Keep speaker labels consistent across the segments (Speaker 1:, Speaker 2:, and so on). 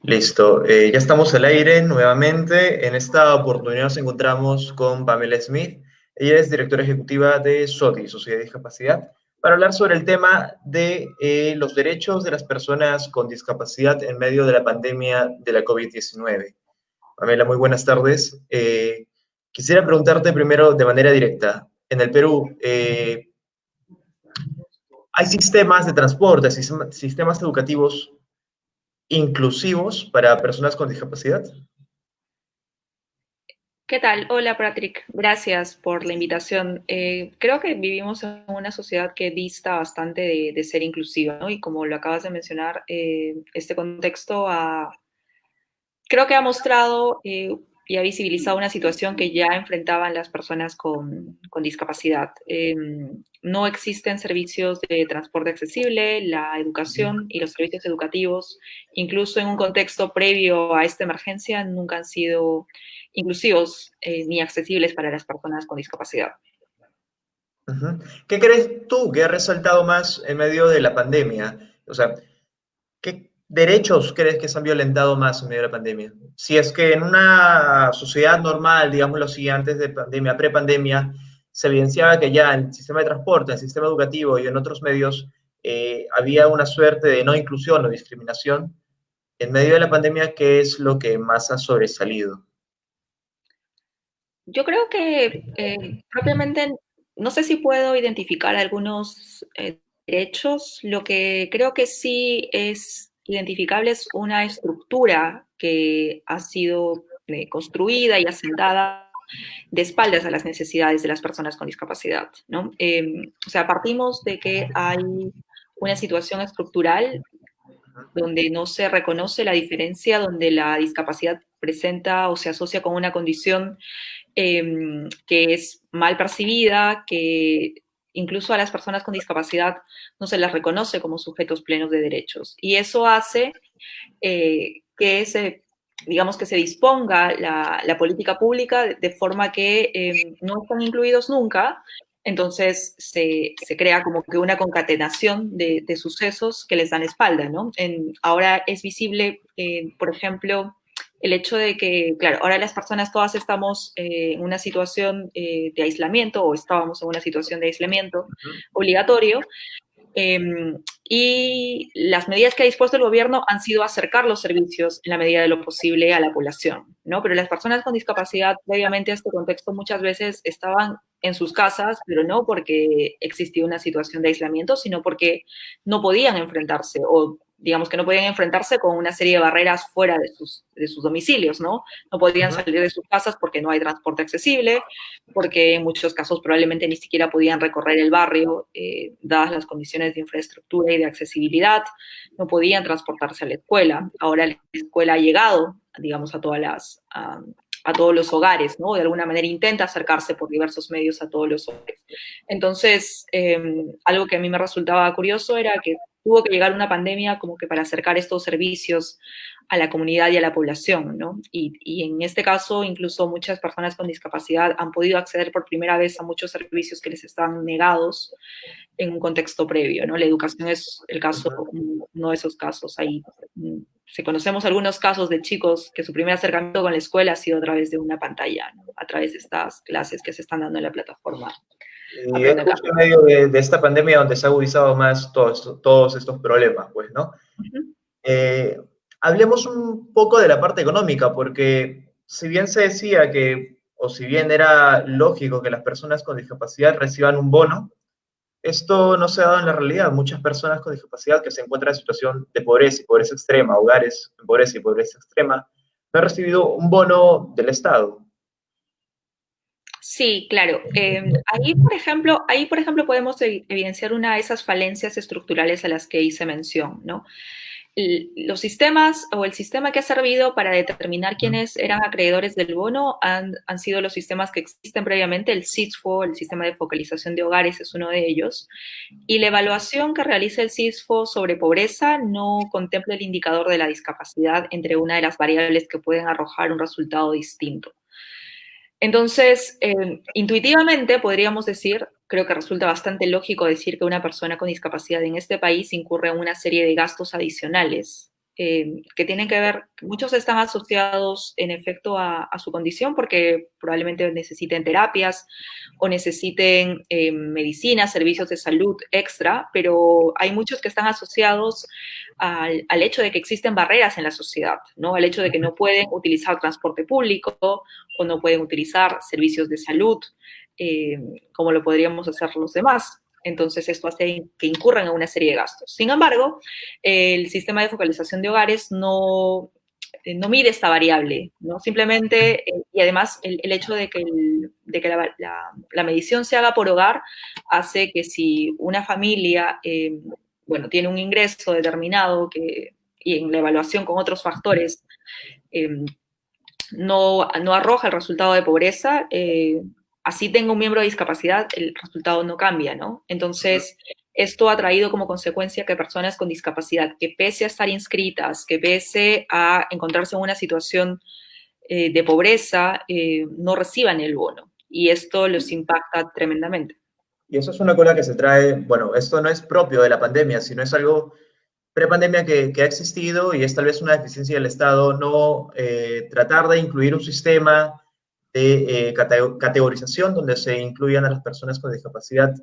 Speaker 1: Listo, ya estamos al aire nuevamente. En esta oportunidad nos encontramos con Pamela Smith. Ella es directora ejecutiva de SOTI, Sociedad de Discapacidad, para hablar sobre el tema de los derechos de las personas con discapacidad en medio de la pandemia de la COVID-19. Pamela, muy buenas tardes. Quisiera preguntarte primero de manera directa. En el Perú, ¿hay sistemas de transporte, sistemas educativos inclusivos para personas con discapacidad?
Speaker 2: ¿Qué tal? Hola, Patrick. Gracias por la invitación. Creo que vivimos en una sociedad que dista bastante de ser inclusiva, ¿no? Y como lo acabas de mencionar, este contexto creo que ha mostrado y ha visibilizado una situación que ya enfrentaban las personas con discapacidad. No existen servicios de transporte accesible, la educación y los servicios educativos, incluso en un contexto previo a esta emergencia, nunca han sido inclusivos ni accesibles para las personas con discapacidad.
Speaker 1: Ujú. ¿Qué crees tú que ha resaltado más en medio de la pandemia? O sea, ¿qué derechos crees que se han violentado más en medio de la pandemia? Si es que en una sociedad normal, digámoslo así, antes de pandemia, prepandemia, se evidenciaba que ya en el sistema de transporte, en el sistema educativo y en otros medios había una suerte de no inclusión o discriminación, en medio de la pandemia, ¿qué es lo que más ha sobresalido?
Speaker 2: Yo creo que propiamente no sé si puedo identificar algunos derechos. Lo que creo que sí es identificable es una estructura que ha sido construida y asentada de espaldas a las necesidades de las personas con discapacidad, ¿no? O sea, partimos de que hay una situación estructural donde no se reconoce la diferencia, donde la discapacidad presenta o se asocia con una condición que es mal percibida, que incluso a las personas con discapacidad no se las reconoce como sujetos plenos de derechos. Y eso hace que digamos que se disponga la política pública de forma que no están incluidos nunca. Entonces se crea como que una concatenación de sucesos que les dan espalda, ¿no? Ahora es visible, por ejemplo, el hecho de que, claro, ahora las personas todas estamos en una situación de aislamiento o estábamos en una situación de aislamiento obligatorio, y las medidas que ha dispuesto el gobierno han sido acercar los servicios en la medida de lo posible a la población, ¿no? Pero las personas con discapacidad, previamente a este contexto, muchas veces estaban en sus casas, pero no porque existía una situación de aislamiento, sino porque no podían enfrentarse o digamos que no podían enfrentarse con una serie de barreras fuera de sus domicilios, ¿no? No podían
Speaker 1: Ujú.
Speaker 2: salir de sus casas porque no hay transporte accesible, porque en muchos casos probablemente ni siquiera podían recorrer el barrio, dadas las condiciones de infraestructura y de accesibilidad, no podían transportarse a la escuela. Ahora la escuela ha llegado, digamos, a todos los hogares, ¿no? De alguna manera intenta acercarse por diversos medios a todos los hogares. Entonces, algo que a mí me resultaba curioso era que tuvo que llegar una pandemia como que para acercar estos servicios a la comunidad y a la población, ¿no? Y en este caso, incluso muchas personas con discapacidad han podido acceder por primera vez a muchos servicios que les están negados en un contexto previo, ¿no? La educación es el caso,
Speaker 1: Ujú.
Speaker 2: uno de esos casos. Ahí si conocemos algunos casos de chicos que su primer acercamiento con la escuela ha sido a través de una pantalla, ¿no? A través de estas clases que se están dando en la plataforma
Speaker 1: Y es
Speaker 2: Aprendo Acá.
Speaker 1: justo en medio de esta pandemia donde se ha agudizado más todos estos problemas, pues, ¿no?
Speaker 2: Uh-huh.
Speaker 1: Eh, Hablemos un poco de la parte económica, porque si bien se decía que, o si bien era lógico que las personas con discapacidad reciban un bono, esto no se ha dado en la realidad. Muchas personas con discapacidad que se encuentran en situación de pobreza y pobreza extrema, hogares en pobreza y pobreza extrema, no han recibido un bono del Estado.
Speaker 2: Sí, claro. Ahí, por ejemplo, podemos evidenciar una de esas falencias estructurales a las que hice mención, ¿no? Los sistemas o el sistema que ha servido para determinar quiénes eran acreedores del bono han sido los sistemas que existen previamente. El SISFO, el sistema de focalización de hogares, es uno de ellos. Y la evaluación que realiza el SISFO sobre pobreza no contempla el indicador de la discapacidad entre una de las variables que pueden arrojar un resultado distinto. Entonces, intuitivamente podríamos decir, creo que resulta bastante lógico decir que una persona con discapacidad en este país incurre en una serie de gastos adicionales que tienen que ver, muchos están asociados en efecto a su condición porque probablemente necesiten terapias o necesiten medicinas, servicios de salud extra, pero hay muchos que están asociados al hecho de que existen barreras en la sociedad, ¿no? Al hecho de que no pueden utilizar transporte público o no pueden utilizar servicios de salud eh, como lo podríamos hacer los demás. Entonces, esto hace que incurran en una serie de gastos. Sin embargo, el sistema de focalización de hogares no mide esta variable, ¿no? Simplemente, y además el hecho de que, la medición se haga por hogar hace que si una familia, bueno, tiene un ingreso determinado y en la evaluación con otros factores eh, no arroja el resultado de pobreza, así tenga un miembro de discapacidad, el resultado no cambia, ¿no? Entonces, esto ha traído como consecuencia que personas con discapacidad, que pese a estar inscritas, que pese a encontrarse en una situación de pobreza, no reciban el bono. Y esto los impacta tremendamente.
Speaker 1: Y eso es una cola que se trae, bueno, esto no es propio de la pandemia, sino es algo prepandemia que ha existido y es tal vez una deficiencia del Estado no tratar de incluir un sistema de categorización donde se incluyan a las personas con discapacidad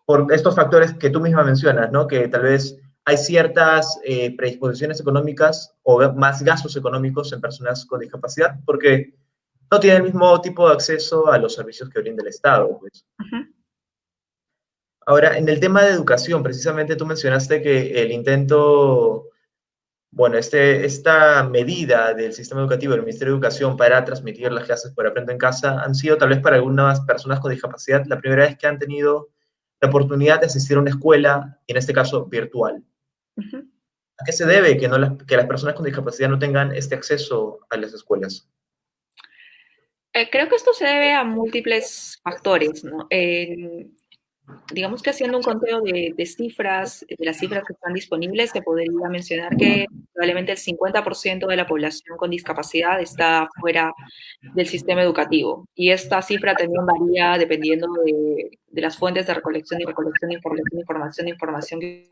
Speaker 1: por estos factores que tú misma mencionas, ¿no? Que tal vez hay ciertas predisposiciones económicas o más gastos económicos en personas con discapacidad porque no tienen el mismo tipo de acceso a los servicios que brinda el Estado, pues.
Speaker 2: Uh -huh.
Speaker 1: Ahora, en el tema de educación, precisamente tú mencionaste que el intento, bueno, esta medida del sistema educativo del Ministerio de Educación para transmitir las clases por Aprendo en Casa han sido tal vez para algunas personas con discapacidad la primera vez que han tenido la oportunidad de asistir a una escuela, y en este caso virtual.
Speaker 2: Uh -huh.
Speaker 1: ¿A qué se debe que, que las personas con discapacidad no tengan este acceso a las escuelas?
Speaker 2: Creo que esto se debe a múltiples factores, ¿no? Digamos que haciendo un conteo de cifras, de las cifras que están disponibles, se podría mencionar que probablemente el 50% de la población con discapacidad está fuera del sistema educativo. Y esta cifra también varía dependiendo de las fuentes de recolección y recolección de información, que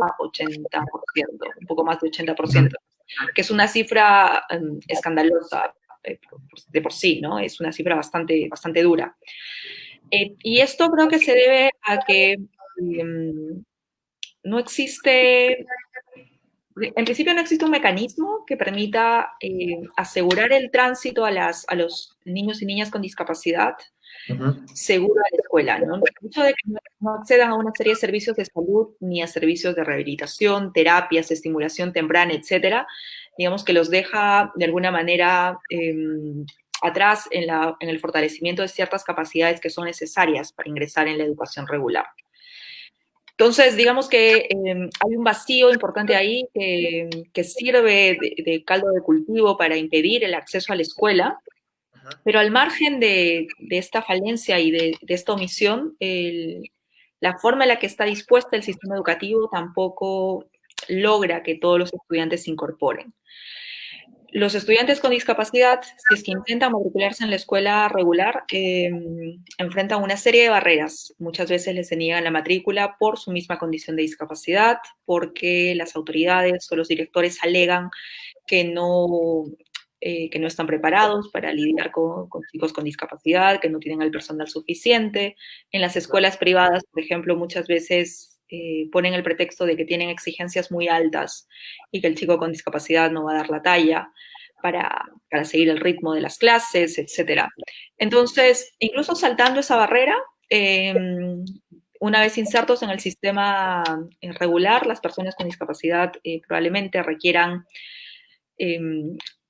Speaker 2: a 80%, un poco más de 80%, que es una cifra escandalosa de por sí, ¿no? Es una cifra bastante, bastante dura. Y esto creo que se debe a que no existe, en principio no existe un mecanismo que permita asegurar el tránsito a los niños y niñas con discapacidad seguro a la escuela, ¿no? El hecho de que no accedan a una serie de servicios de salud ni a servicios de rehabilitación, terapias, estimulación temprana, etcétera, digamos que los deja de alguna manera atrás en el fortalecimiento de ciertas capacidades que son necesarias para ingresar en la educación regular. Entonces, digamos que hay un vacío importante ahí que sirve de caldo de cultivo para impedir el acceso a la escuela, pero al margen de esta falencia y de esta omisión, la forma en la que está dispuesta el sistema educativo tampoco logra que todos los estudiantes se incorporen. Los estudiantes con discapacidad, si es que intentan matricularse en la escuela regular, enfrentan una serie de barreras. Muchas veces les niegan la matrícula por su misma condición de discapacidad, porque las autoridades o los directores alegan que no están preparados para lidiar con chicos con discapacidad, que no tienen el personal suficiente. En las escuelas privadas, por ejemplo, muchas veces ponen el pretexto de que tienen exigencias muy altas y que el chico con discapacidad no va a dar la talla para seguir el ritmo de las clases, etc. Entonces, incluso saltando esa barrera, una vez insertos en el sistema regular, las personas con discapacidad probablemente requieran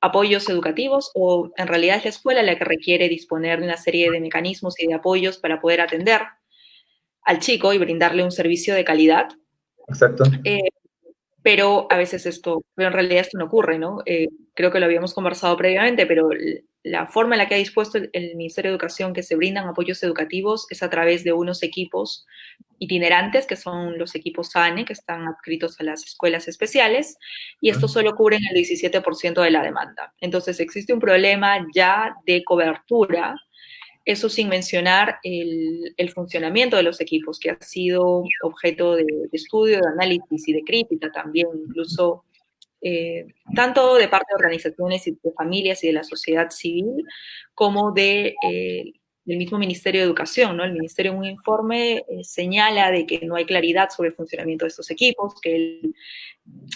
Speaker 2: apoyos educativos, o en realidad es la escuela la que requiere disponer de una serie de mecanismos y de apoyos para poder atender al chico y brindarle un servicio de calidad.
Speaker 1: Exacto.
Speaker 2: Pero en realidad esto no ocurre, ¿no? Creo que lo habíamos conversado previamente, pero la forma en la que ha dispuesto el Ministerio de Educación que se brindan apoyos educativos es a través de unos equipos itinerantes, que son los equipos SANE, que están adscritos a las escuelas especiales, y estos solo cubren el 17% de la demanda. Entonces existe un problema ya de cobertura Eso sin mencionar el funcionamiento de los equipos, que ha sido objeto de estudio, de análisis y de crítica también, incluso tanto de parte de organizaciones y de familias y de la sociedad civil, como del mismo Ministerio de Educación, ¿no? El Ministerio en un informe señala de que no hay claridad sobre el funcionamiento de estos equipos, que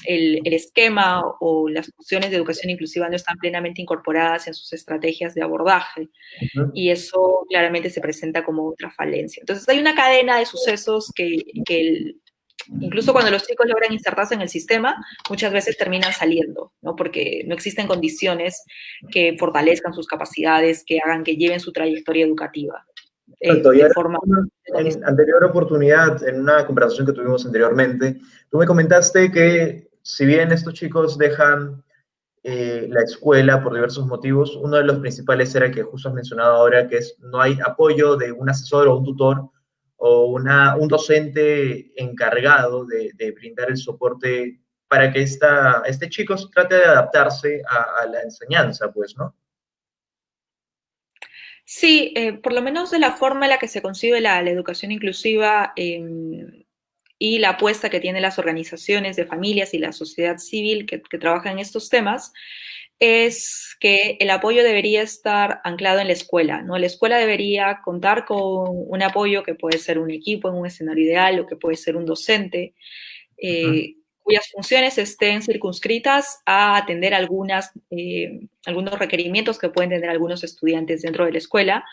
Speaker 2: el esquema o las funciones de educación inclusiva no están plenamente incorporadas en sus estrategias de abordaje, y eso claramente se presenta como otra falencia. Entonces hay una cadena de sucesos que incluso cuando los chicos logran insertarse en el sistema, muchas veces terminan saliendo, ¿no? Porque no existen condiciones que fortalezcan sus capacidades, que hagan que lleven su trayectoria educativa
Speaker 1: Exacto, y
Speaker 2: de
Speaker 1: ahora,
Speaker 2: forma...
Speaker 1: en anterior oportunidad, en una conversación que tuvimos anteriormente, tú me comentaste que si bien estos chicos dejan la escuela por diversos motivos, uno de los principales era que justo has mencionado ahora, que es no hay apoyo de un asesor o un tutor o un docente encargado de brindar el soporte para que este chico trate de adaptarse a la enseñanza, pues, ¿no?
Speaker 2: Sí, por lo menos de la forma en la que se concibe la educación inclusiva y la apuesta que tienen las organizaciones de familias y la sociedad civil que trabajan en estos temas, es que el apoyo debería estar anclado en la escuela, ¿no? La escuela debería contar con un apoyo que puede ser un equipo en un escenario ideal o que puede ser un docente,
Speaker 1: Ujú.
Speaker 2: cuyas funciones estén circunscritas a atender algunos requerimientos que pueden tener algunos estudiantes dentro de la escuela,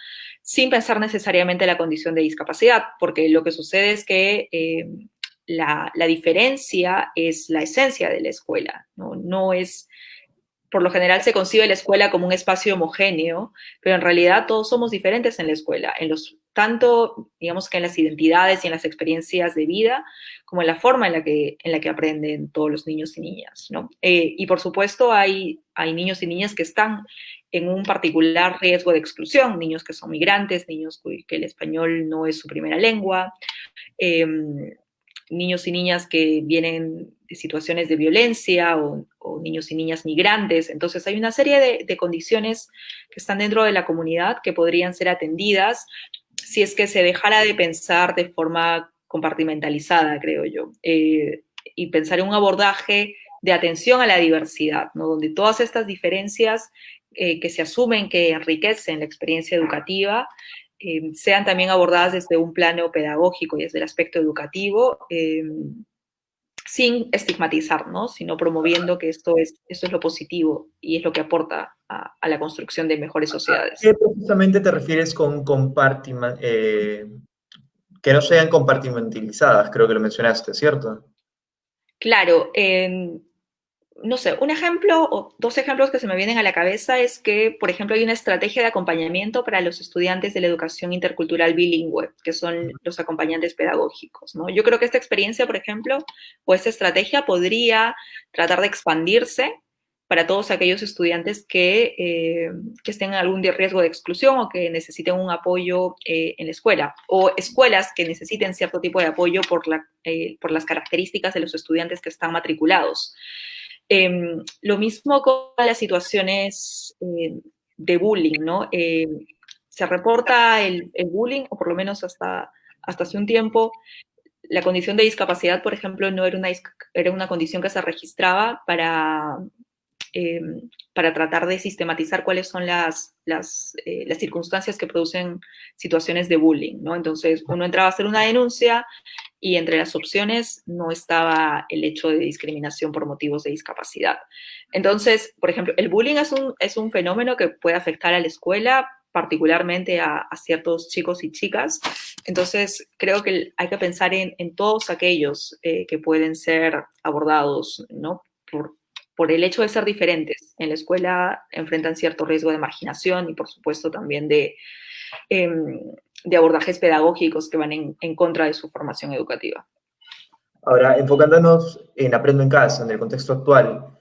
Speaker 2: sin pensar necesariamente en la condición de discapacidad, porque lo que sucede es que la diferencia es la esencia de la escuela, ¿no? No es, por lo general se concibe la escuela como un espacio homogéneo, pero en realidad todos somos diferentes en la escuela, tanto, digamos que en las identidades y en las experiencias de vida, como en la forma en la que aprenden todos los niños y niñas, ¿no? Y por supuesto hay niños y niñas que están en un particular riesgo de exclusión, niños que son migrantes, niños que el español no es su primera lengua, eh, niños y niñas que vienen de situaciones de violencia o niños y niñas migrantes. Entonces hay una serie de condiciones que están dentro de la comunidad que podrían ser atendidas si es que se dejara de pensar de forma compartimentalizada, creo yo, y pensar en un abordaje de atención a la diversidad, ¿no? Donde todas estas diferencias que se asumen que enriquecen la experiencia educativa sean también abordadas desde un plano pedagógico y desde el aspecto educativo, sin estigmatizar, ¿no? Sino promoviendo que esto es lo positivo y es lo que aporta a la construcción de mejores sociedades.
Speaker 1: ¿Qué precisamente te refieres con que no sean compartimentalizadas? Creo que lo mencionaste, ¿cierto?
Speaker 2: Claro, no sé, un ejemplo o dos ejemplos que se me vienen a la cabeza es que, por ejemplo, hay una estrategia de acompañamiento para los estudiantes de la educación intercultural bilingüe, que son los acompañantes pedagógicos, ¿no? Yo creo que esta experiencia, por ejemplo, o esta estrategia podría tratar de expandirse para todos aquellos estudiantes que estén en algún riesgo de exclusión o que necesiten un apoyo en la escuela, o escuelas que necesiten cierto tipo de apoyo por las características de los estudiantes que están matriculados. Lo mismo con las situaciones de bullying, ¿no? Se reporta el bullying, o por lo menos hasta hace un tiempo, la condición de discapacidad, por ejemplo, no era una condición que se registraba eh, para tratar de sistematizar cuáles son las circunstancias que producen situaciones de bullying, ¿no? Entonces, uno entraba a hacer una denuncia y entre las opciones no estaba el hecho de discriminación por motivos de discapacidad. Entonces, por ejemplo, el bullying es un fenómeno que puede afectar a la escuela, particularmente a ciertos chicos y chicas. Entonces, creo que hay que pensar en todos aquellos que pueden ser abordados, ¿no? Por el hecho de ser diferentes. En la escuela enfrentan cierto riesgo de marginación y, por supuesto, también eh, de abordajes pedagógicos que van en contra de su formación educativa.
Speaker 1: Ahora, enfocándonos en Aprendo en Casa, en el contexto actual,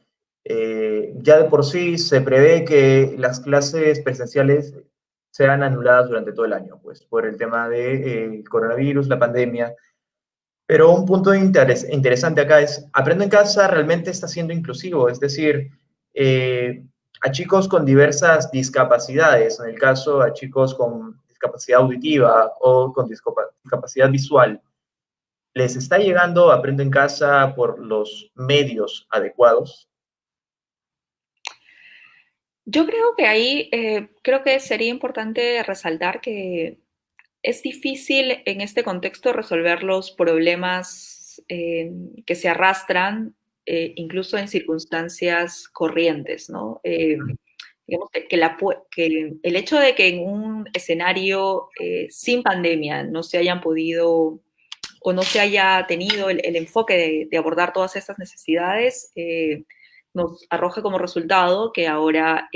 Speaker 1: ya de por sí se prevé que las clases presenciales sean anuladas durante todo el año, pues, por el tema del coronavirus, la pandemia. Pero un punto interesante acá es, Aprendo en Casa realmente está siendo inclusivo, es decir, a chicos con diversas discapacidades, en el caso a chicos con discapacidad auditiva o con discapacidad visual, ¿les está llegando Aprendo en Casa por los medios adecuados?
Speaker 2: Yo creo que ahí, creo que sería importante resaltar que es difícil en este contexto resolver los problemas que se arrastran incluso en circunstancias corrientes, ¿no? Digamos que el hecho de que en un escenario sin pandemia no se hayan podido o no se haya tenido el enfoque de abordar todas estas necesidades, nos arroja como resultado que ahora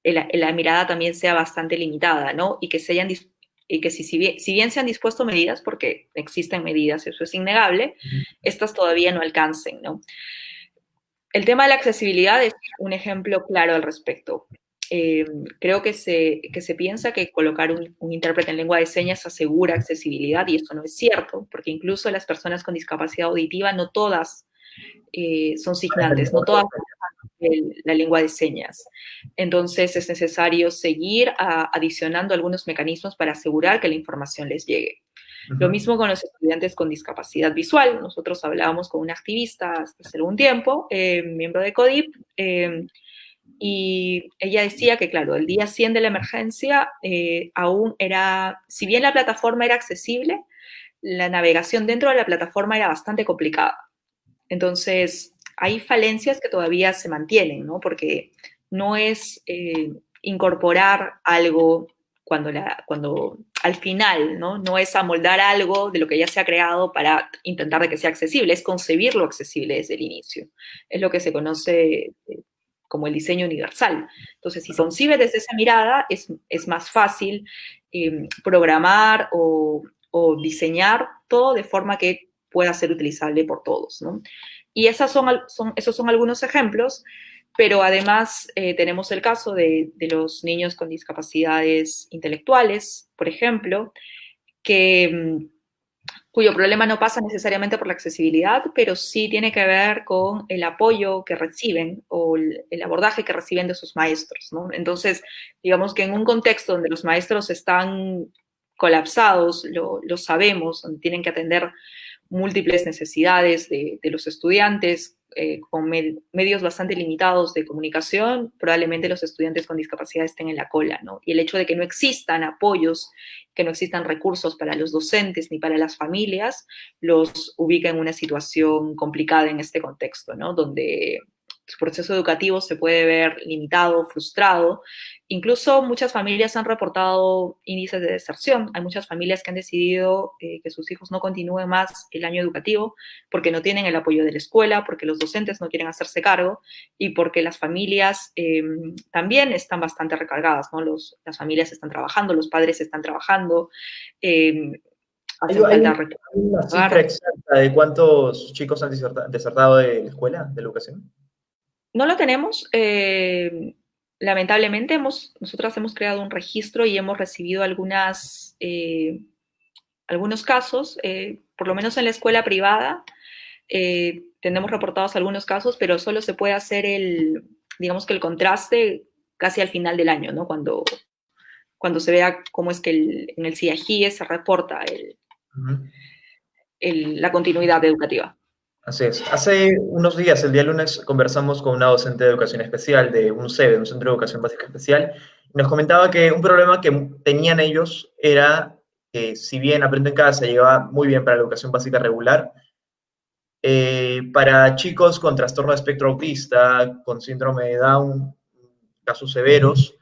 Speaker 2: la mirada también sea bastante limitada, ¿no? Y que se hayan y que si bien se han dispuesto medidas, porque existen medidas, eso es innegable, estas todavía no alcancen, ¿no? El tema de la accesibilidad es un ejemplo claro al respecto. Creo que se piensa que colocar un intérprete en lengua de señas asegura accesibilidad y eso no es cierto, porque incluso las personas con discapacidad auditiva no todas son signantes, no todas la lengua de señas. Entonces es necesario seguir adicionando algunos mecanismos para asegurar que la información les llegue. Lo mismo con los estudiantes con discapacidad visual. Nosotros hablábamos con una activista hace algún tiempo, miembro de CODIP, y ella decía que, claro, el día 100 de la emergencia aún era, si bien la plataforma era accesible, la navegación dentro de la plataforma era bastante complicada. Entonces, hay falencias que todavía se mantienen, ¿no? Porque no es incorporar algo cuando al final, ¿no? No es amoldar algo de lo que ya se ha creado para intentar de que sea accesible, es concebirlo accesible desde el inicio. Es lo que se conoce como el diseño universal. Entonces, si se concibe desde esa mirada, es más fácil programar o diseñar todo de forma que pueda ser utilizable por todos, ¿no? Y esos son algunos ejemplos, pero además tenemos el caso de los niños con discapacidades intelectuales, por ejemplo, que, cuyo problema no pasa necesariamente por la accesibilidad, pero sí tiene que ver con el apoyo que reciben o el abordaje que reciben de sus maestros, ¿no? Entonces, digamos que en un contexto donde los maestros están colapsados, lo sabemos, donde tienen que atender múltiples necesidades de los estudiantes, con medios bastante limitados de comunicación, probablemente los estudiantes con discapacidad estén en la cola, ¿no? Y el hecho de que no existan apoyos, que no existan recursos para los docentes ni para las familias, los ubica en una situación complicada en este contexto, ¿no? Donde su proceso educativo se puede ver limitado, frustrado. Incluso muchas familias han reportado índices de deserción. Hay muchas familias que han decidido que sus hijos no continúen más el año educativo porque no tienen el apoyo de la escuela, porque los docentes no quieren hacerse cargo y porque las familias también están bastante recargadas, ¿no? Las familias están trabajando, los padres están trabajando,
Speaker 1: ¿Hay,
Speaker 2: hacen falta
Speaker 1: hay una cifra exacta de cuántos chicos han desertado de la escuela, de la educación?
Speaker 2: No lo tenemos. Lamentablemente, nosotras hemos creado un registro y hemos recibido algunos casos, por lo menos en la escuela privada, tenemos reportados algunos casos, pero solo se puede hacer digamos que el contraste casi al final del año, ¿no? Cuando se vea cómo es que en el CIAGIE se reporta la continuidad educativa.
Speaker 1: Así es. Hace unos días, el día lunes, conversamos con una docente de educación especial de un CEBE, un Centro de Educación Básica Especial, y nos comentaba que un problema que tenían ellos era que si bien Aprendo en Casa lleva muy bien para la educación básica regular, para chicos con trastorno de espectro autista, con síndrome de Down, casos severos,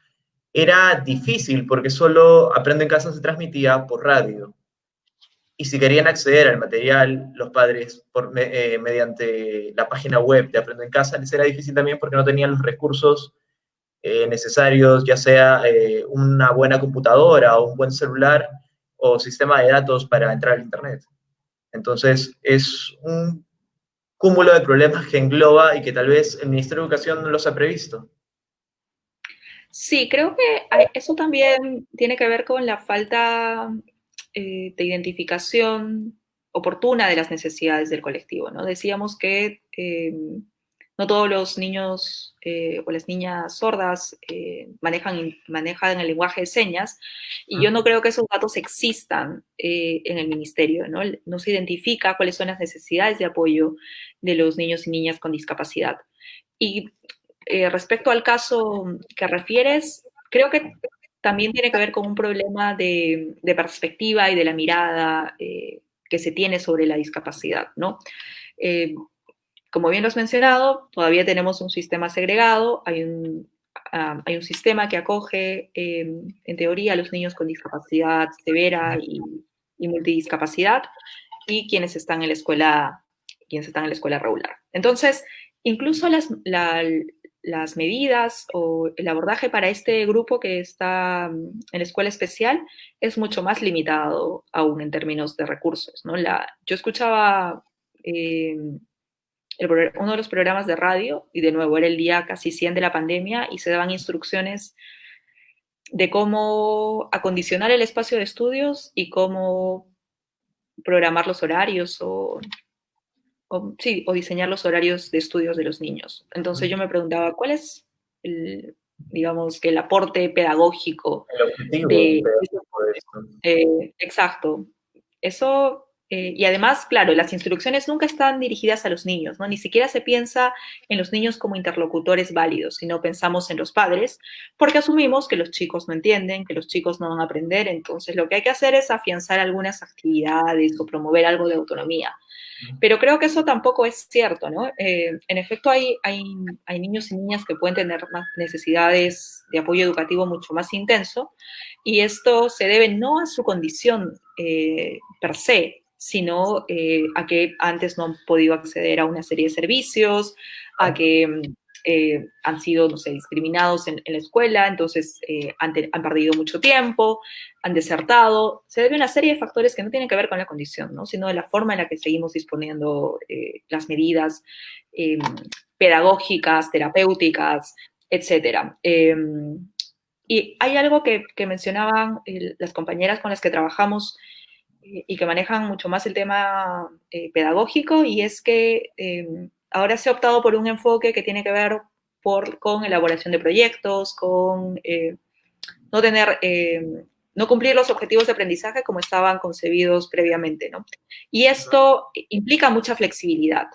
Speaker 1: era difícil porque solo Aprendo en Casa se transmitía por radio. Y si querían acceder al material, los padres, mediante la página web de Aprendo en Casa, les era difícil también porque no tenían los recursos necesarios, ya sea una buena computadora o un buen celular o sistema de datos para entrar al Internet. Entonces, es un cúmulo de problemas que engloba y que tal vez el Ministerio de Educación no los ha previsto.
Speaker 2: Sí, creo que eso también tiene que ver con la falta de identificación oportuna de las necesidades del colectivo, ¿no? Decíamos que no todos los niños o las niñas sordas manejan el lenguaje de señas, y yo no creo que esos datos existan en el ministerio, ¿no? No se identifica cuáles son las necesidades de apoyo de los niños y niñas con discapacidad. Y respecto al caso que refieres, creo que también tiene que ver con un problema de perspectiva y de la mirada que se tiene sobre la discapacidad, ¿no? Eh, Como bien lo has mencionado, todavía tenemos un sistema segregado, hay un sistema que acoge, en teoría, a los niños con discapacidad severa y multidiscapacidad, y quienes están en la escuela regular. Entonces, incluso las medidas o el abordaje para este grupo que está en la escuela especial es mucho más limitado aún en términos de recursos, ¿no? Yo escuchaba eh, uno de los programas de radio, y de nuevo era el día casi 100 de la pandemia, y se daban instrucciones de cómo acondicionar el espacio de estudios y cómo programar los horarios sí, o diseñar los horarios de estudios de los niños. Entonces yo me preguntaba, ¿cuál es digamos, que el aporte pedagógico
Speaker 1: El objetivo
Speaker 2: de...
Speaker 1: pedagógico de esto.
Speaker 2: Exacto. Eso, y además, claro, las instrucciones nunca están dirigidas a los niños, ¿no? Ni siquiera se piensa en los niños como interlocutores válidos, sino pensamos en los padres, porque asumimos que los chicos no entienden, que los chicos no van a aprender, entonces lo que hay que hacer es afianzar algunas actividades o promover algo de autonomía. Pero creo que eso tampoco es cierto, ¿no? En efecto, hay niños y niñas que pueden tener más necesidades de apoyo educativo mucho más intenso, y esto se debe no a su condición per se, sino a que antes no han podido acceder a una serie de servicios, a que han sido, no sé, discriminados en la escuela, entonces han perdido mucho tiempo, han desertado. Se debe a una serie de factores que no tienen que ver con la condición, ¿no? Sino de la forma en la que seguimos disponiendo las medidas pedagógicas, terapéuticas, etcétera. Y hay algo que mencionaban las compañeras con las que trabajamos y que manejan mucho más el tema pedagógico, y es que ahora se ha optado por un enfoque que tiene que ver con elaboración de proyectos, con no tener, no cumplir los objetivos de aprendizaje como estaban concebidos previamente, ¿no? Y esto implica mucha flexibilidad.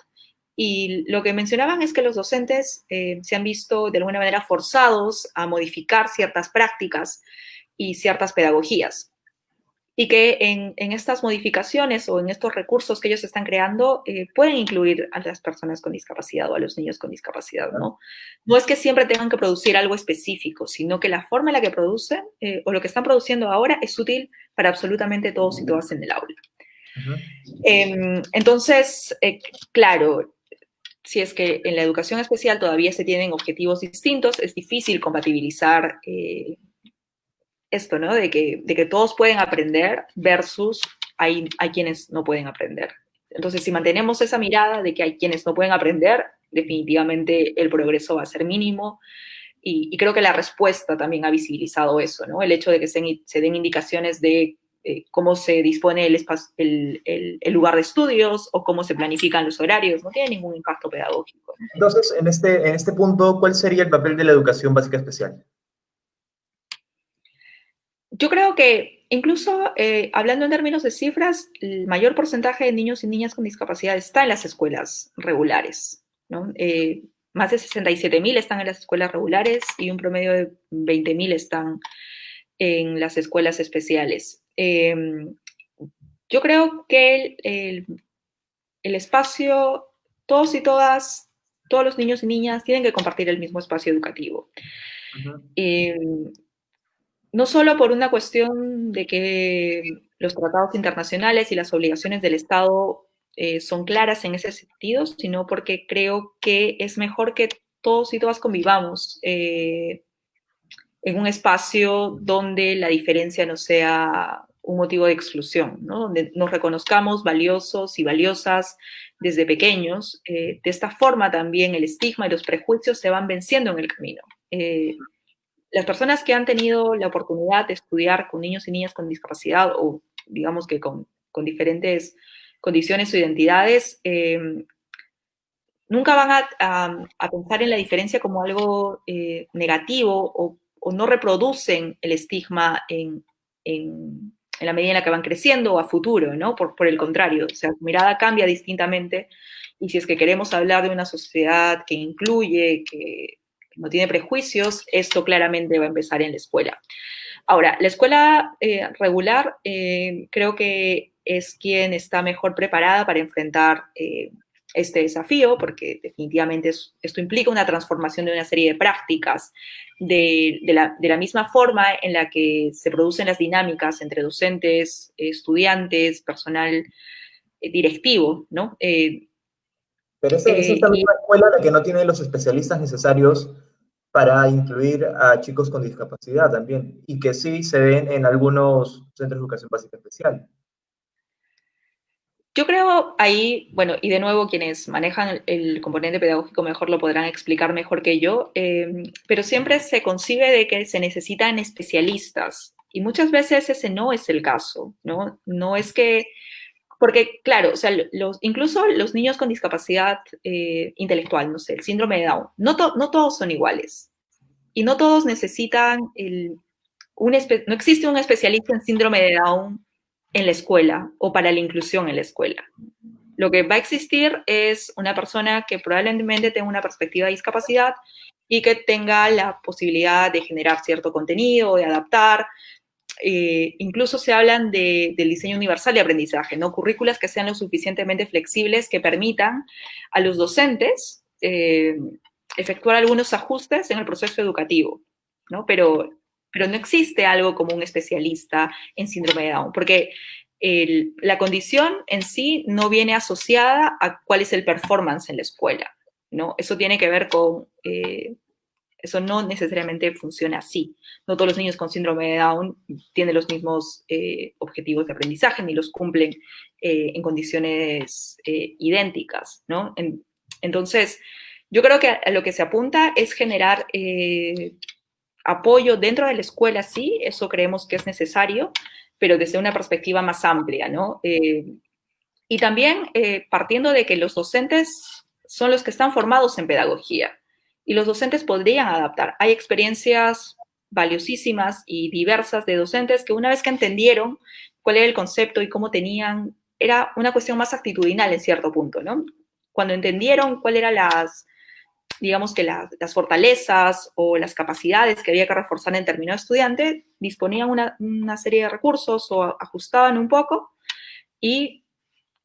Speaker 2: Y lo que mencionaban es que los docentes se han visto de alguna manera forzados a modificar ciertas prácticas y ciertas pedagogías, y que en estas modificaciones o en estos recursos que ellos están creando pueden incluir a las personas con discapacidad o a los niños con discapacidad, ¿no? No es que siempre tengan que producir algo específico, sino que la forma en la que producen o lo que están produciendo ahora es útil para absolutamente todos y todas en el aula. Entonces, claro, si es que en la educación especial todavía se tienen objetivos distintos, es difícil compatibilizar esto, ¿no? De que todos pueden aprender versus hay quienes no pueden aprender. Entonces, si mantenemos esa mirada de que hay quienes no pueden aprender, definitivamente el progreso va a ser mínimo. Y creo que la respuesta también ha visibilizado eso, ¿no? El hecho de que se den indicaciones de cómo se dispone el lugar de estudios o cómo se planifican los horarios, no tiene ningún impacto pedagógico, ¿no?
Speaker 1: Entonces, en este punto, ¿cuál sería el papel de la educación básica especial?
Speaker 2: Yo creo que incluso hablando en términos de cifras, el mayor porcentaje de niños y niñas con discapacidad está en las escuelas regulares, ¿no? Más de 67.000 están en las escuelas regulares y un promedio de 20.000 están en las escuelas especiales. Yo creo que el espacio, todos y todas, todos los niños y niñas tienen que compartir el mismo espacio educativo. No solo por una cuestión de que los tratados internacionales y las obligaciones del Estado son claras en ese sentido, sino porque creo que es mejor que todos y todas convivamos en un espacio donde la diferencia no sea un motivo de exclusión, ¿no? Donde nos reconozcamos valiosos y valiosas desde pequeños. De esta forma también el estigma y los prejuicios se van venciendo en el camino. Las personas que han tenido la oportunidad de estudiar con niños y niñas con discapacidad o digamos que con diferentes condiciones o identidades, nunca van a pensar en la diferencia como algo negativo o no reproducen el estigma en la medida en la que van creciendo o a futuro, ¿no? Por el contrario, o sea, su mirada cambia distintamente y si es que queremos hablar de una sociedad que incluye, que no tiene prejuicios, esto claramente va a empezar en la escuela. Ahora, la escuela regular creo que es quien está mejor preparada para enfrentar este desafío, porque definitivamente esto implica una transformación de una serie de prácticas, de la misma forma en la que se producen las dinámicas entre docentes, estudiantes, personal directivo, ¿no?
Speaker 1: Pero es esta
Speaker 2: Y
Speaker 1: misma escuela la que no tiene los especialistas necesarios para incluir a chicos con discapacidad también, y que sí se ven en algunos centros de educación básica especial.
Speaker 2: yo creo ahí, bueno, y de nuevo quienes manejan el componente pedagógico mejor lo podrán explicar mejor que yo, pero siempre se concibe de que se necesitan especialistas y muchas veces ese no es el caso, ¿no? No es que, porque claro, o sea, incluso los niños con discapacidad intelectual, no sé, el síndrome de Down, no todos son iguales y no todos necesitan no existe un especialista en síndrome de Down en la escuela o para la inclusión en la escuela. Lo que va a existir es una persona que probablemente tenga una perspectiva de discapacidad y que tenga la posibilidad de generar cierto contenido, de adaptar. Incluso se hablan del diseño universal de aprendizaje, ¿no? Currículas que sean lo suficientemente flexibles que permitan a los docentes efectuar algunos ajustes en el proceso educativo, ¿no? Pero no existe algo como un especialista en síndrome de Down, porque la condición en sí no viene asociada a cuál es el performance en la escuela, ¿no? Eso tiene que ver con, eso no necesariamente funciona así. No todos los niños con síndrome de Down tienen los mismos objetivos de aprendizaje ni los cumplen en condiciones idénticas, ¿no? Entonces, yo creo que a lo que se apunta es generar apoyo dentro de la escuela, sí, eso creemos que es necesario, pero desde una perspectiva más amplia, ¿no? Y también partiendo de que los docentes son los que están formados en pedagogía y los docentes podrían adaptar. Hay experiencias valiosísimas y diversas de docentes que una vez que entendieron cuál era el concepto y cómo tenían, era una cuestión más actitudinal en cierto punto, ¿no? Cuando entendieron cuáles eran digamos que las fortalezas o las capacidades que había que reforzar en términos de estudiante, disponían una serie de recursos o ajustaban un poco y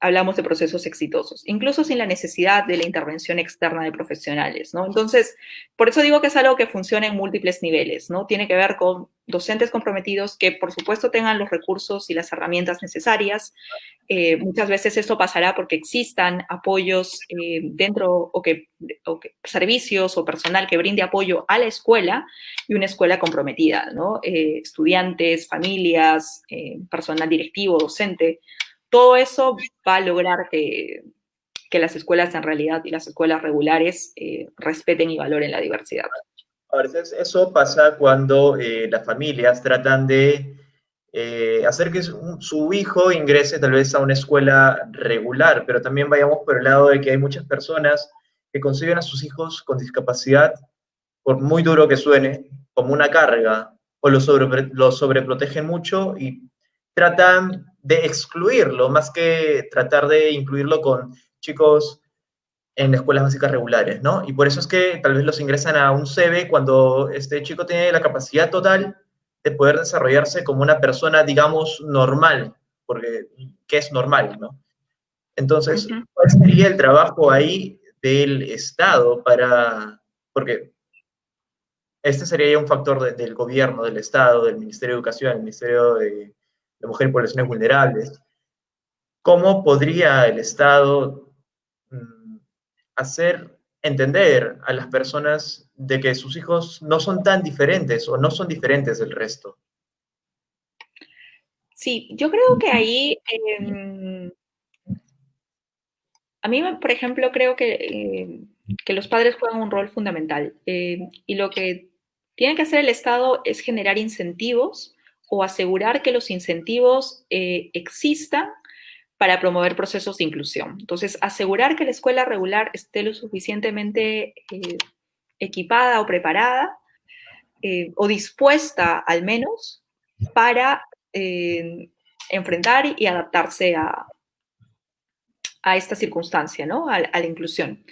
Speaker 2: hablamos de procesos exitosos, incluso sin la necesidad de la intervención externa de profesionales, ¿no? Entonces, por eso digo que es algo que funciona en múltiples niveles, ¿no? Tiene que ver con docentes comprometidos que, por supuesto, tengan los recursos y las herramientas necesarias. Muchas veces esto pasará porque existan apoyos dentro o que servicios o personal que brinde apoyo a la escuela y una escuela comprometida, ¿no? Estudiantes, familias, personal directivo, docente, todo eso va a lograr que las escuelas en realidad y las escuelas regulares respeten y valoren la diversidad.
Speaker 1: A veces eso pasa cuando las familias tratan de hacer que su hijo ingrese tal vez a una escuela regular, pero también vayamos por el lado de que hay muchas personas que conciben a sus hijos con discapacidad, por muy duro que suene, como una carga, o lo sobreprotegen mucho y tratan de excluirlo, más que tratar de incluirlo con chicos en escuelas básicas regulares, ¿no? Y por eso es que tal vez los ingresan a un CEBE cuando este chico tiene la capacidad total de poder desarrollarse como una persona, digamos, normal, porque ¿qué es normal, no? Entonces,
Speaker 2: Uh-huh.
Speaker 1: ¿cuál sería el trabajo ahí del Estado para, porque este sería ya un factor del gobierno, del Estado, del Ministerio de Educación, del Ministerio de Mujer y Poblaciones Vulnerables? ¿Cómo podría el Estado hacer entender a las personas de que sus hijos no son tan diferentes o no son diferentes del resto?
Speaker 2: Sí, yo creo que ahí, a mí, por ejemplo, creo que los padres juegan un rol fundamental y lo que tiene que hacer el Estado es generar incentivos o asegurar que los incentivos existan para promover procesos de inclusión. Entonces, asegurar que la escuela regular esté lo suficientemente equipada o preparada o dispuesta al menos para enfrentar y adaptarse a esta circunstancia, ¿no? A la inclusión.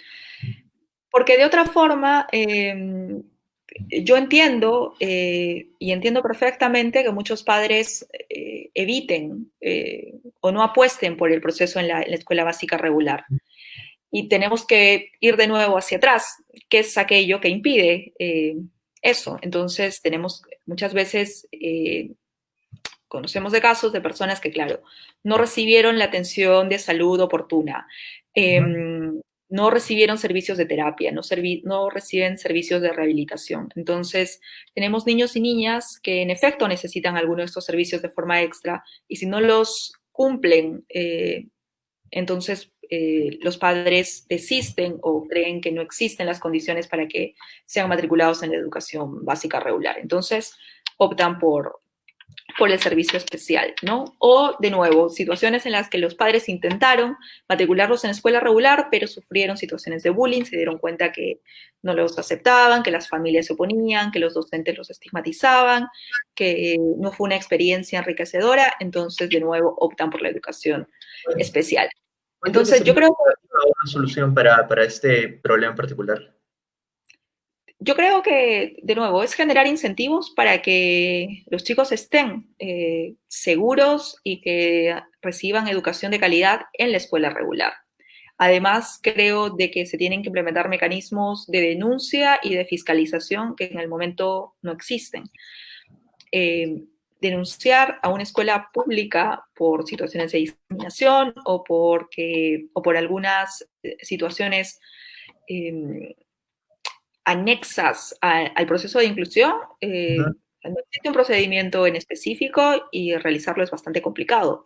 Speaker 2: Porque de otra forma, yo entiendo y entiendo perfectamente que muchos padres eviten o no apuesten por el proceso en la escuela básica regular. Y tenemos que ir de nuevo hacia atrás, que es aquello que impide eso. Entonces, tenemos muchas veces, conocemos de casos de personas que, claro, no recibieron la atención de salud oportuna, no recibieron servicios de terapia, no reciben servicios de rehabilitación. Entonces, tenemos niños y niñas que en efecto necesitan alguno de estos servicios de forma extra y si no los cumplen, entonces los padres desisten o creen que no existen las condiciones para que sean matriculados en la educación básica regular. Entonces, optan por el servicio especial, ¿no? O, de nuevo, situaciones en las que los padres intentaron matricularlos en escuela regular, pero sufrieron situaciones de bullying, se dieron cuenta que no los aceptaban, que las familias se oponían, que los docentes los estigmatizaban, que no fue una experiencia enriquecedora, entonces, de nuevo, optan por la educación especial.
Speaker 1: ¿Cuál que
Speaker 2: Entonces, yo
Speaker 1: sería
Speaker 2: creo
Speaker 1: una solución para este problema en particular?
Speaker 2: Yo creo que, de nuevo, es generar incentivos para que los chicos estén seguros y que reciban educación de calidad en la escuela regular. Además, creo de que se tienen que implementar mecanismos de denuncia y de fiscalización que en el momento no existen. Denunciar a una escuela pública por situaciones de discriminación o por algunas situaciones anexas al proceso de inclusión, no existe un procedimiento en específico y realizarlo es bastante complicado.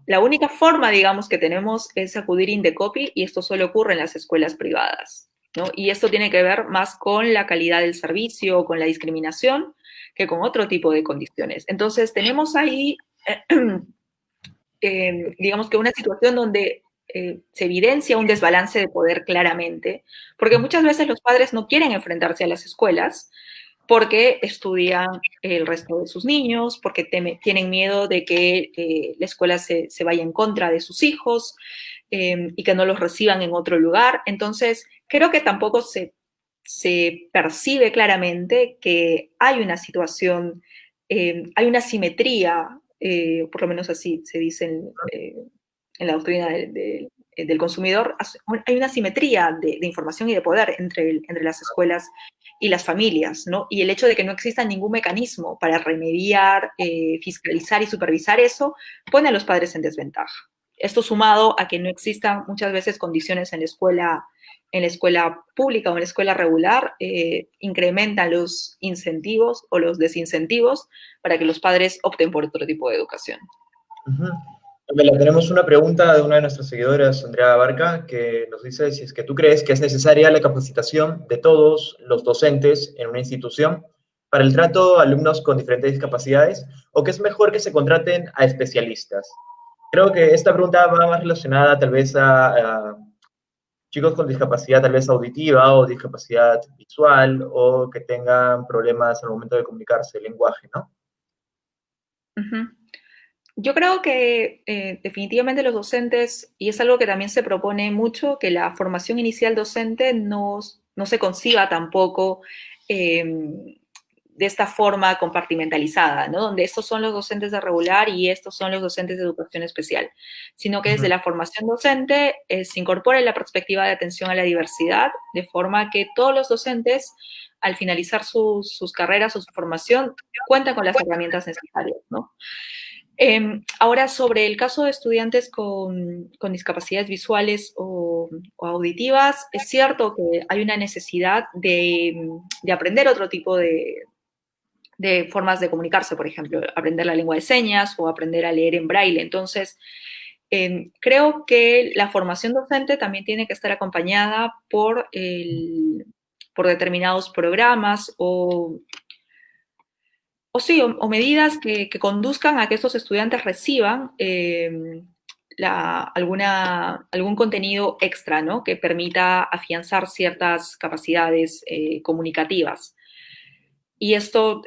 Speaker 2: La única forma, digamos, que tenemos es acudir Indecopi y esto solo ocurre en las escuelas privadas, ¿no? Y esto tiene que ver más con la calidad del servicio, con la discriminación, que con otro tipo de condiciones. Entonces, tenemos ahí, digamos que una situación donde se evidencia un desbalance de poder claramente, porque muchas veces los padres no quieren enfrentarse a las escuelas porque estudian el resto de sus niños, porque tienen miedo de que la escuela se vaya en contra de sus hijos y que no los reciban en otro lugar. Entonces, creo que tampoco se percibe claramente que hay una situación, hay una simetría, por lo menos así se dice en la doctrina del consumidor, hay una simetría de información y de poder entre las escuelas y las familias, ¿no? Y el hecho de que no exista ningún mecanismo para remediar, fiscalizar y supervisar eso, pone a los padres en desventaja. Esto sumado a que no existan muchas veces condiciones en la escuela pública o en la escuela regular, incrementan los incentivos o los desincentivos para que los padres opten por otro tipo de educación.
Speaker 1: Pamela, tenemos una pregunta de una de nuestras seguidoras, Andrea Barca, que nos dice si es que tú crees que es necesaria la capacitación de todos los docentes en una institución para el trato a alumnos con diferentes discapacidades o que es mejor que se contraten a especialistas. Creo que esta pregunta va más relacionada tal vez a chicos con discapacidad tal vez auditiva o discapacidad visual o que tengan problemas al momento de comunicarse, el lenguaje, ¿no?
Speaker 2: Uh-huh. Yo creo que definitivamente los docentes, y es algo que también se propone mucho, que la formación inicial docente no se conciba tampoco de esta forma compartimentalizada, ¿no? Donde estos son los docentes de regular y estos son los docentes de educación especial, sino que desde la formación docente se incorpore la perspectiva de atención a la diversidad, de forma que todos los docentes, al finalizar sus carreras o su formación, cuentan con las herramientas necesarias, ¿no? Ahora, sobre el caso de estudiantes con discapacidades visuales o auditivas, es cierto que hay una necesidad de aprender otro tipo de formas de comunicarse, por ejemplo, aprender la lengua de señas o aprender a leer en braille. Entonces, creo que la formación docente también tiene que estar acompañada por determinados programas o medidas que conduzcan a que estos estudiantes reciban algún contenido extra, ¿no? Que permita afianzar ciertas capacidades comunicativas. Y esto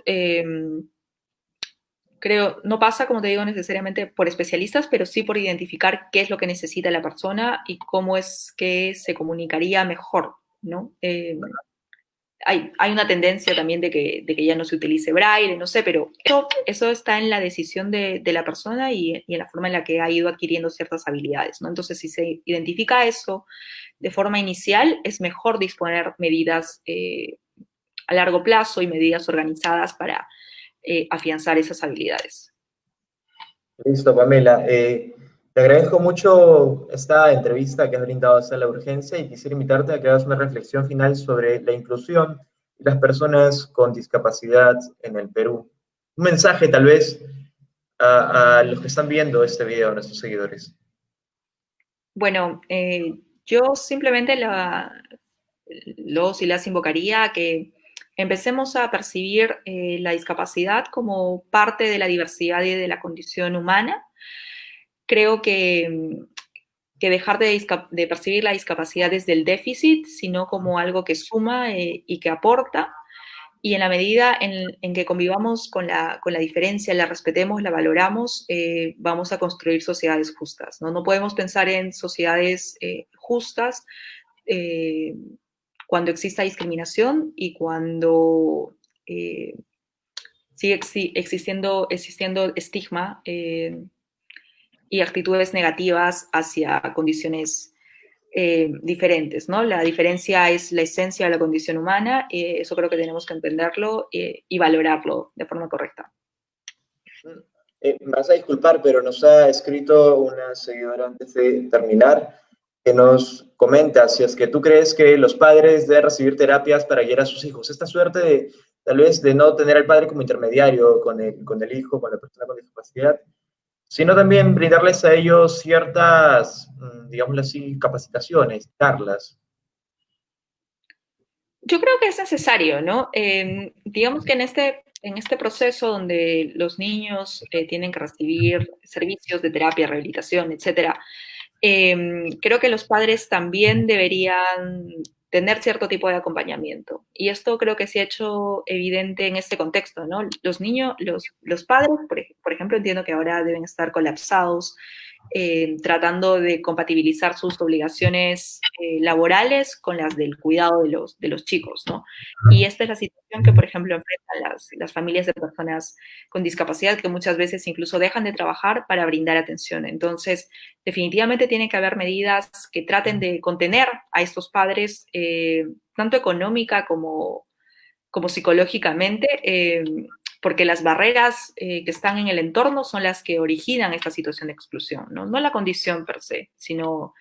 Speaker 2: creo, no pasa, como te digo, necesariamente por especialistas, pero sí por identificar qué es lo que necesita la persona y cómo es que se comunicaría mejor, ¿no? Hay una tendencia también de que ya no se utilice braille, no sé, pero eso está en la decisión de la persona y en la forma en la que ha ido adquiriendo ciertas habilidades, ¿no? Entonces, si se identifica eso de forma inicial, es mejor disponer medidas a largo plazo y medidas organizadas para afianzar esas habilidades.
Speaker 1: Listo, Pamela. Te agradezco mucho esta entrevista que has brindado hasta la urgencia y quisiera invitarte a que hagas una reflexión final sobre la inclusión de las personas con discapacidad en el Perú. Un mensaje tal vez a los que están viendo este video, a nuestros seguidores.
Speaker 2: Bueno, yo simplemente los y las invocaría a que empecemos a percibir la discapacidad como parte de la diversidad y de la condición humana. Creo que dejar de percibir la discapacidad desde el déficit, sino como algo que suma y que aporta. Y en la medida en que convivamos con la diferencia, la respetemos, la valoramos, vamos a construir sociedades justas, ¿no? No podemos pensar en sociedades justas eh, cuando exista discriminación y cuando sigue existiendo estigma y actitudes negativas hacia condiciones diferentes, ¿no? La diferencia es la esencia de la condición humana, eso creo que tenemos que entenderlo y valorarlo de forma correcta.
Speaker 1: Me vas a disculpar, pero nos ha escrito una seguidora antes de terminar que nos comenta si es que tú crees que los padres deben recibir terapias para guiar a sus hijos. Esta suerte de, tal vez, de no tener al padre como intermediario con el hijo, con la persona con discapacidad, sino también brindarles a ellos ciertas, digámoslo así, capacitaciones, charlas.
Speaker 2: Yo creo que es necesario, ¿no? Digamos que en este proceso donde los niños tienen que recibir servicios de terapia, rehabilitación, etcétera, creo que los padres también deberían tener cierto tipo de acompañamiento. Y esto creo que se ha hecho evidente en este contexto, ¿no? Los niños, los padres, por ejemplo, entiendo que ahora deben estar colapsados, tratando de compatibilizar sus obligaciones laborales con las del cuidado de los chicos, ¿no? Y esta es la situación que, por ejemplo, enfrentan las familias de personas con discapacidad, que muchas veces incluso dejan de trabajar para brindar atención. Entonces, definitivamente tiene que haber medidas que traten de contener a estos padres, tanto económica como psicológicamente, porque las barreras que están en el entorno son las que originan esta situación de exclusión, ¿no? No la condición per se, sino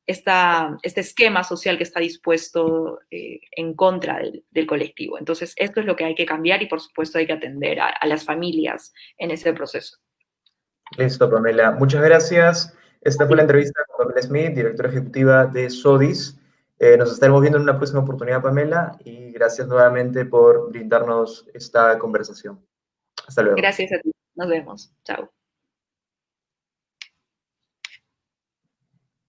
Speaker 2: este esquema social que está dispuesto en contra del colectivo. Entonces, esto es lo que hay que cambiar y, por supuesto, hay que atender a las familias en ese proceso.
Speaker 1: Listo, Pamela. Muchas gracias. Esta fue la entrevista con Pamela Smith, directora ejecutiva de SODIS. Nos estaremos viendo en una próxima oportunidad, Pamela, y gracias nuevamente por brindarnos esta conversación. Hasta luego.
Speaker 2: Gracias a ti. Nos vemos. Chao.